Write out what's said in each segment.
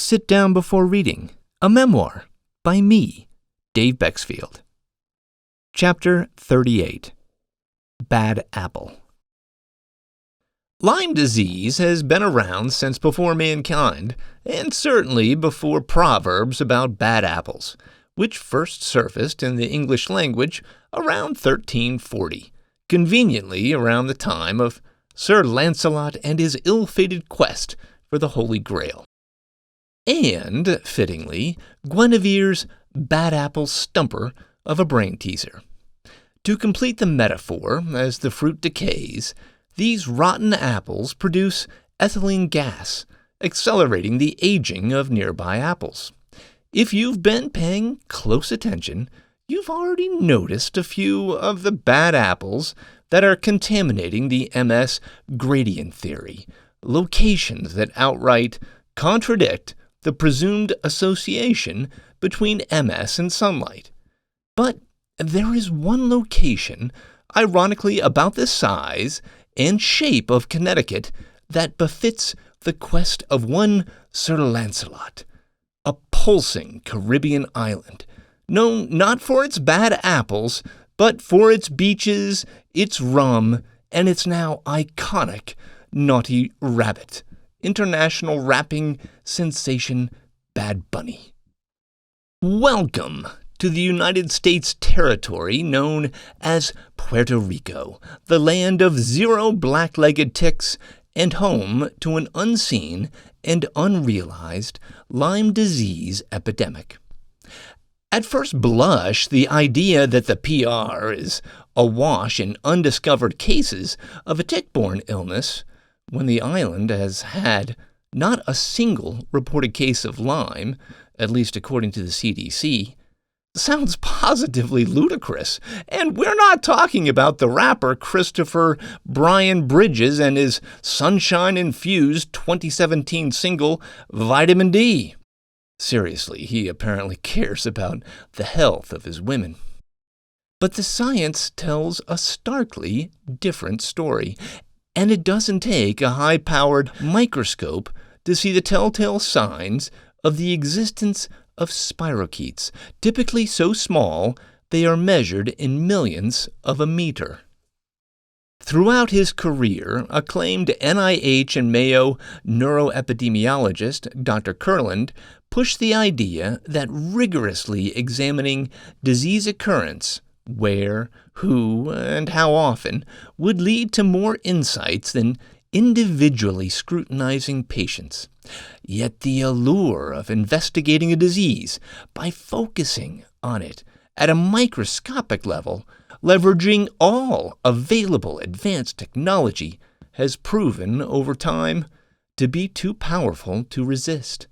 Sit Down Before Reading, a memoir by me, Dave Bexfield. Chapter 38. Bad Apple. Lyme disease has been around since before mankind, and certainly before proverbs about bad apples, which first surfaced in the English language around 1340, conveniently around the time of Sir Lancelot and his ill-fated quest for the Holy Grail. And, fittingly, Guinevere's bad apple stumper of a brain teaser. To complete the metaphor, as the fruit decays, these rotten apples produce ethylene gas, accelerating the aging of nearby apples. If you've been paying close attention, you've already noticed a few of the bad apples that are contaminating the MS gradient theory, locations that outright contradict the presumed association between MS and sunlight. But there is one location, ironically about the size and shape of Connecticut, that befits the quest of one Sir Lancelot, a pulsing Caribbean island, known not for its bad apples, but for its beaches, its rum, and its now iconic naughty rabbit, international rapping sensation Bad Bunny. Welcome to the United States territory known as Puerto Rico, the land of zero black-legged ticks and home to an unseen and unrealized Lyme disease epidemic. At first blush, the idea that the PR is awash in undiscovered cases of a tick-borne illness, when the island has had not a single reported case of Lyme, at least according to the CDC, sounds positively ludicrous. And we're not talking about the rapper Christopher Brian Bridges and his sunshine-infused 2017 single, Vitamin D. Seriously, he apparently cares about the health of his women. But the science tells a starkly different story, and it doesn't take a high-powered microscope to see the telltale signs of the existence of spirochetes, typically so small they are measured in millions of a meter. Throughout his career, acclaimed NIH and Mayo neuroepidemiologist Dr. Kurland pushed the idea that rigorously examining disease occurrence, where, who, and how often, would lead to more insights than individually scrutinizing patients. Yet the allure of investigating a disease by focusing on it at a microscopic level, leveraging all available advanced technology, has proven over time to be too powerful to resist.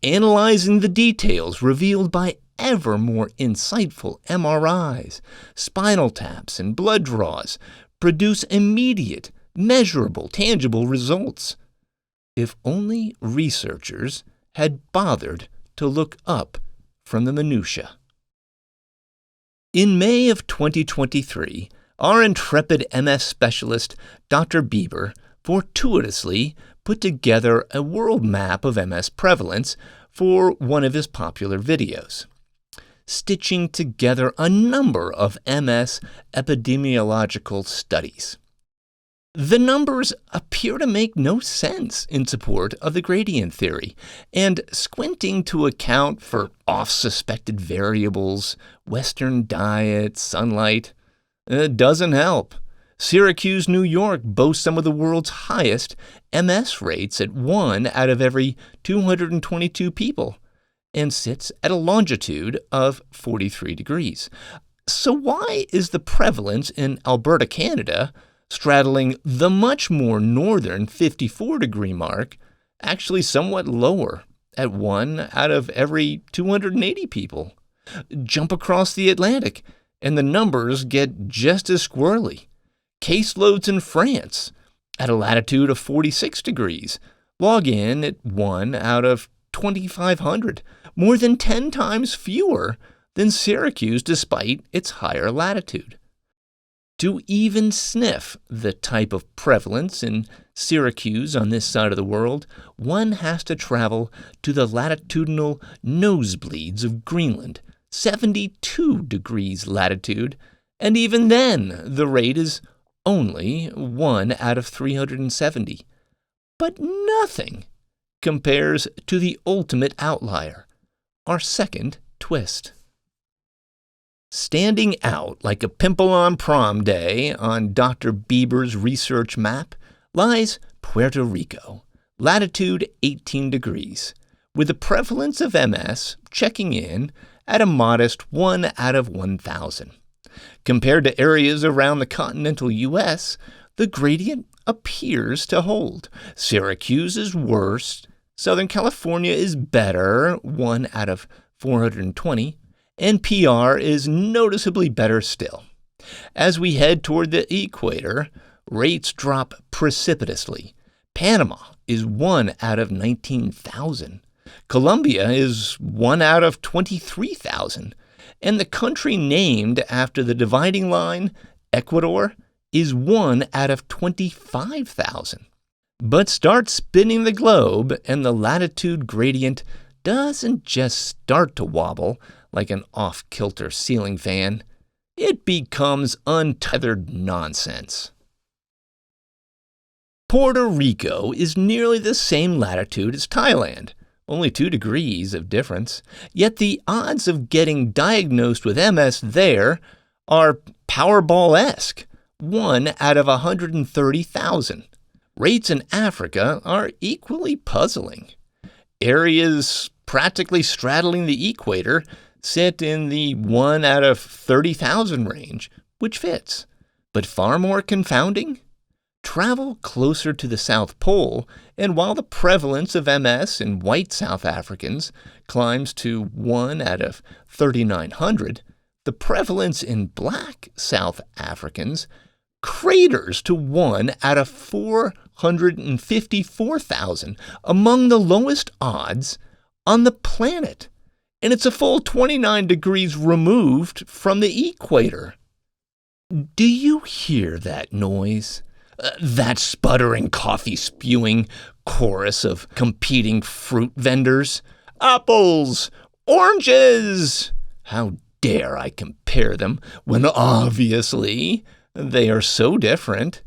Analyzing the details revealed by ever more insightful MRIs, spinal taps, and blood draws produce immediate, measurable, tangible results. If only researchers had bothered to look up from the minutiae. In May of 2023, our intrepid MS specialist, Dr. Bieber, fortuitously put together a world map of MS prevalence for one of his popular videos, stitching together a number of MS epidemiological studies. The numbers appear to make no sense in support of the gradient theory, and squinting to account for off-suspected variables, Western diet, sunlight, doesn't help. Syracuse, New York boasts some of the world's highest MS rates at 1 out of every 222 people, and sits at a longitude of 43 degrees. So why is the prevalence in Alberta, Canada, straddling the much more northern 54-degree mark, actually somewhat lower at 1 out of every 280 people? Jump across the Atlantic, and the numbers get just as squirrely. Caseloads in France, at a latitude of 46 degrees, log in at 1 out of 2,500, more than 10 times fewer than Syracuse despite its higher latitude. To even sniff the type of prevalence in Syracuse on this side of the world, one has to travel to the latitudinal nosebleeds of Greenland, 72 degrees latitude, and even then the rate is only 1 out of 370. But nothing compares to the ultimate outlier, our second twist. Standing out like a pimple on prom day on Dr. Bieber's research map lies Puerto Rico, latitude 18 degrees, with the prevalence of MS checking in at a modest 1 out of 1,000. Compared to areas around the continental U.S., the gradient appears to hold. Syracuse is worse, Southern California is better, 1 out of 420, and PR is noticeably better still. As we head toward the equator, rates drop precipitously. Panama is 1 out of 19,000. Colombia is 1 out of 23,000. And the country named after the dividing line, Ecuador, is 1 out of 25,000. But start spinning the globe, and the latitude gradient doesn't just start to wobble like an off-kilter ceiling fan. It becomes untethered nonsense. Puerto Rico is nearly the same latitude as Thailand, only 2 degrees of difference, yet the odds of getting diagnosed with MS there are Powerball-esque, 1 out of 130,000. Rates in Africa are equally puzzling. Areas practically straddling the equator sit in the 1 out of 30,000 range, which fits. But far more confounding? Travel closer to the South Pole, and while the prevalence of MS in white South Africans climbs to 1 out of 3,900, the prevalence in black South Africans craters to 1 out of 454,000, among the lowest odds on the planet. And it's a full 29 degrees removed from the equator. Do you hear that noise? That sputtering, coffee-spewing chorus of competing fruit vendors? Apples! Oranges! How dare I compare them when obviously they are so different?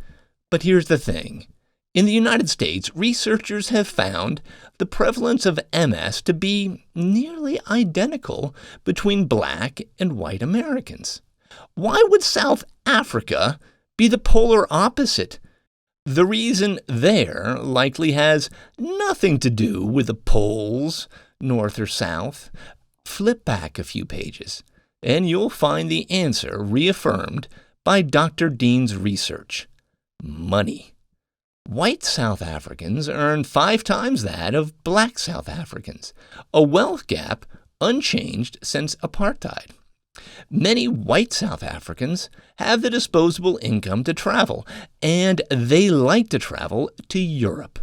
But here's the thing. In the United States, researchers have found the prevalence of MS to be nearly identical between black and white Americans. Why would South Africa be the polar opposite? The reason there likely has nothing to do with the poles, north or south. Flip back a few pages, and you'll find the answer reaffirmed by Dr. Dean's research. Money. White South Africans earn 5 times that of black South Africans, a wealth gap unchanged since apartheid. Many white South Africans have the disposable income to travel, and they like to travel to Europe.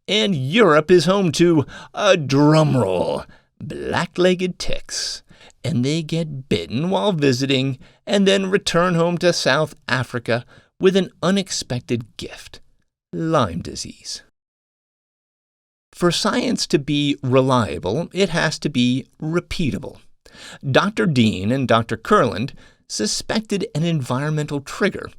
And Europe is home to, a drumroll, black-legged ticks, and they get bitten while visiting and then return home to South Africa with an unexpected gift: Lyme disease. For science to be reliable, it has to be repeatable. Dr. Dean and Dr. Kurland suspected an environmental trigger,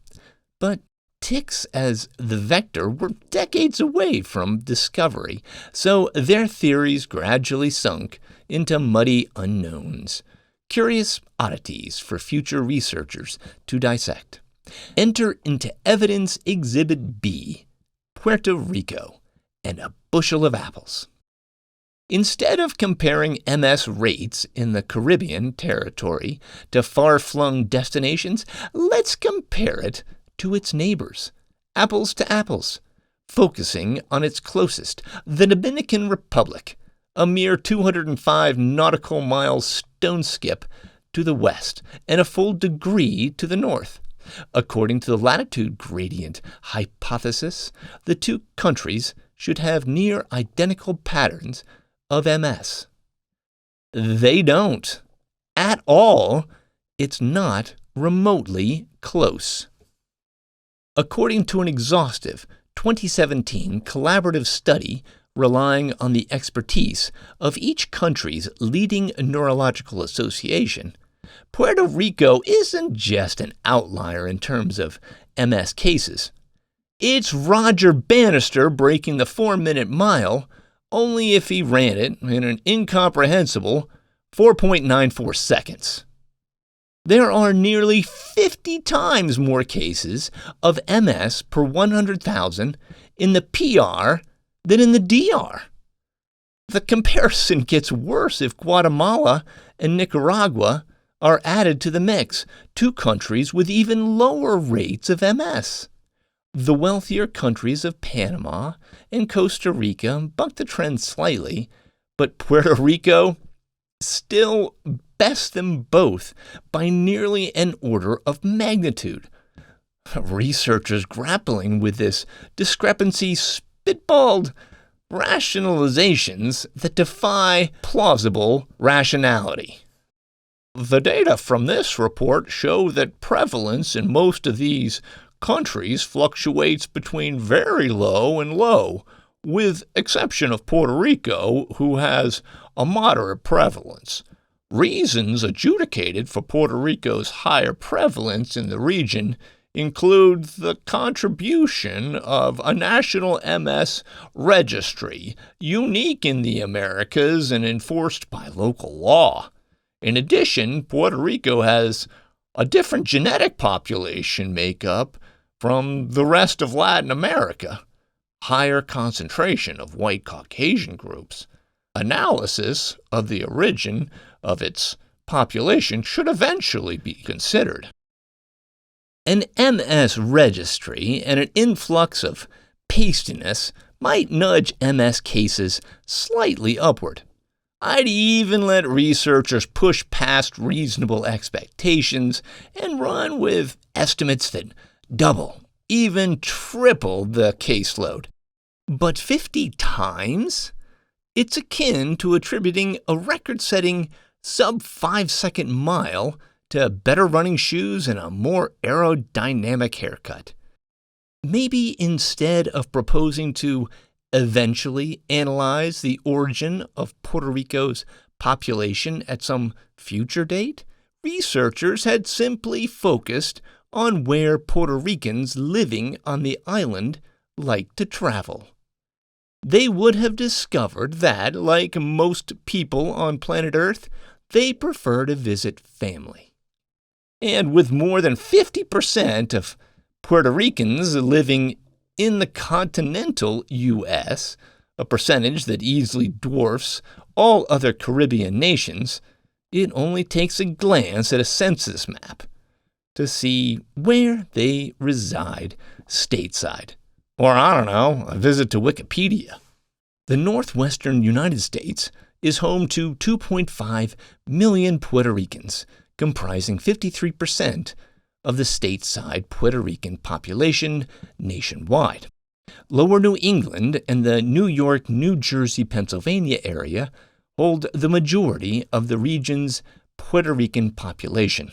but ticks as the vector were decades away from discovery, so their theories gradually sunk into muddy unknowns, curious oddities for future researchers to dissect. Enter into evidence Exhibit B, Puerto Rico, and a bushel of apples. Instead of comparing MS rates in the Caribbean territory to far-flung destinations, let's compare it to its neighbors, apples to apples, focusing on its closest, the Dominican Republic, a mere 205 nautical miles stone skip to the west and a full degree to the north. According to the latitude gradient hypothesis, the two countries should have near identical patterns of MS. They don't. At all. It's not remotely close. According to an exhaustive 2017 collaborative study relying on the expertise of each country's leading neurological association, Puerto Rico isn't just an outlier in terms of MS cases. It's Roger Bannister breaking the 4-minute mile, only if he ran it in an incomprehensible 4.94 seconds. There are nearly 50 times more cases of MS per 100,000 in the PR than in the DR. The comparison gets worse if Guatemala and Nicaragua are added to the mix, two countries with even lower rates of MS. The wealthier countries of Panama and Costa Rica buck the trend slightly, but Puerto Rico still bests them both by nearly an order of magnitude. Researchers grappling with this discrepancy spitballed rationalizations that defy plausible rationality. The data from this report show that prevalence in most of these countries fluctuates between very low and low, with exception of Puerto Rico, who has a moderate prevalence. Reasons adjudicated for Puerto Rico's higher prevalence in the region include the contribution of a national MS registry, unique in the Americas and enforced by local law. In addition, Puerto Rico has a different genetic population makeup from the rest of Latin America, higher concentration of white Caucasian groups. Analysis of the origin of its population should eventually be considered. An MS registry and an influx of pastiness might nudge MS cases slightly upward. I'd even let researchers push past reasonable expectations and run with estimates that double, even triple the caseload. But 50 times? It's akin to attributing a record-setting sub-5-second mile to better running shoes and a more aerodynamic haircut. Maybe instead of proposing to eventually analyze the origin of Puerto Rico's population at some future date, researchers had simply focused on where Puerto Ricans living on the island like to travel. They would have discovered that, like most people on planet Earth, they prefer to visit family. And with more than 50% of Puerto Ricans living in the continental U.S., a percentage that easily dwarfs all other Caribbean nations, it only takes a glance at a census map to see where they reside stateside. Or, a visit to Wikipedia. The northwestern United States is home to 2.5 million Puerto Ricans, comprising 53% of the stateside Puerto Rican population nationwide. Lower New England and the New York, New Jersey, Pennsylvania area hold the majority of the region's Puerto Rican population.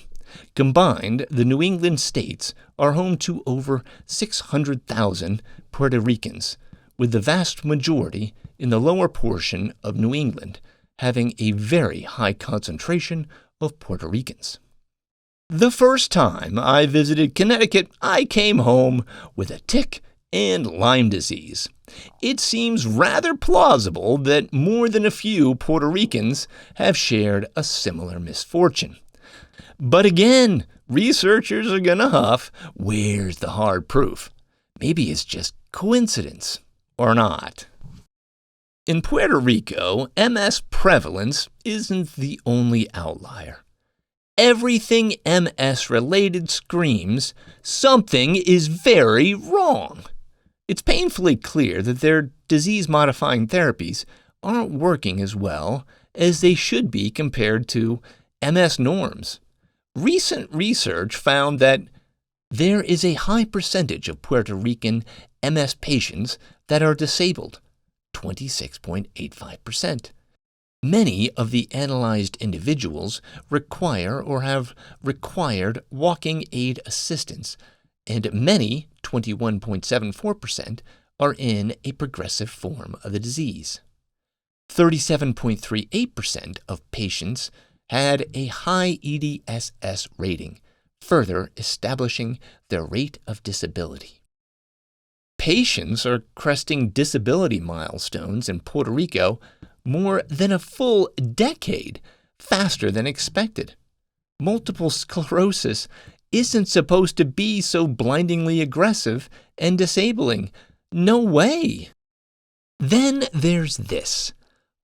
Combined, the New England states are home to over 600,000 Puerto Ricans, with the vast majority in the lower portion of New England having a very high concentration of Puerto Ricans. The first time I visited Connecticut, I came home with a tick and Lyme disease. It seems rather plausible that more than a few Puerto Ricans have shared a similar misfortune. But again, researchers are gonna huff, where's the hard proof? Maybe it's just coincidence, or not. In Puerto Rico, MS prevalence isn't the only outlier. Everything MS-related screams something is very wrong. It's painfully clear that their disease-modifying therapies aren't working as well as they should be compared to MS norms. Recent research found that there is a high percentage of Puerto Rican MS patients that are disabled, 26.85%. Many of the analyzed individuals require or have required walking aid assistance, and many, 21.74%, are in a progressive form of the disease. 37.38% of patients had a high EDSS rating, further establishing their rate of disability. Patients are cresting disability milestones in Puerto Rico more than a full decade faster than expected. Multiple sclerosis isn't supposed to be so blindingly aggressive and disabling. No way! Then there's this.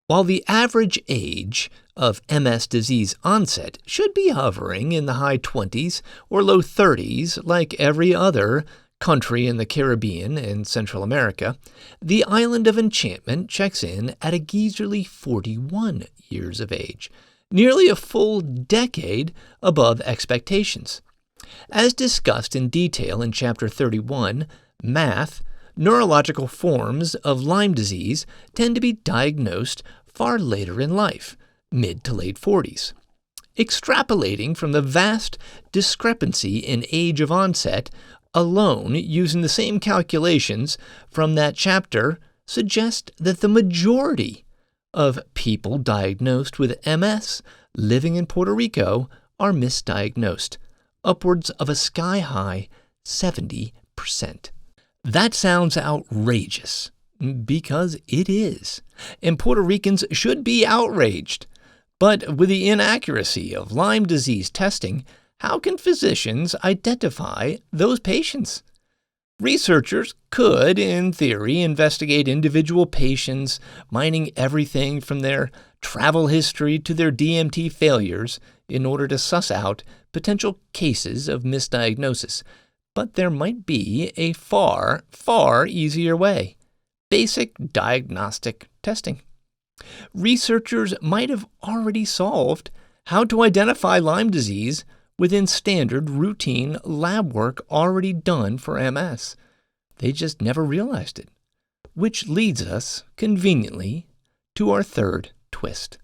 While the average age of MS disease onset should be hovering in the high 20s or low 30s like every other country in the Caribbean and Central America, the island of enchantment checks in at a geezerly 41 years of age, nearly a full decade above expectations. As discussed in detail in Chapter 31, Math, neurological forms of Lyme disease tend to be diagnosed far later in life, mid to late 40s. Extrapolating from the vast discrepancy in age of onset alone using the same calculations from that chapter suggests that the majority of people diagnosed with MS living in Puerto Rico are misdiagnosed, upwards of a sky-high 70%. That sounds outrageous, because it is, and Puerto Ricans should be outraged. But with the inaccuracy of Lyme disease testing, how can physicians identify those patients? Researchers could, in theory, investigate individual patients, mining everything from their travel history to their DMT failures in order to suss out potential cases of misdiagnosis. But there might be a far, far easier way: basic diagnostic testing. Researchers might have already solved how to identify Lyme disease within standard routine lab work already done for MS. They just never realized it. Which leads us, conveniently, to our third twist.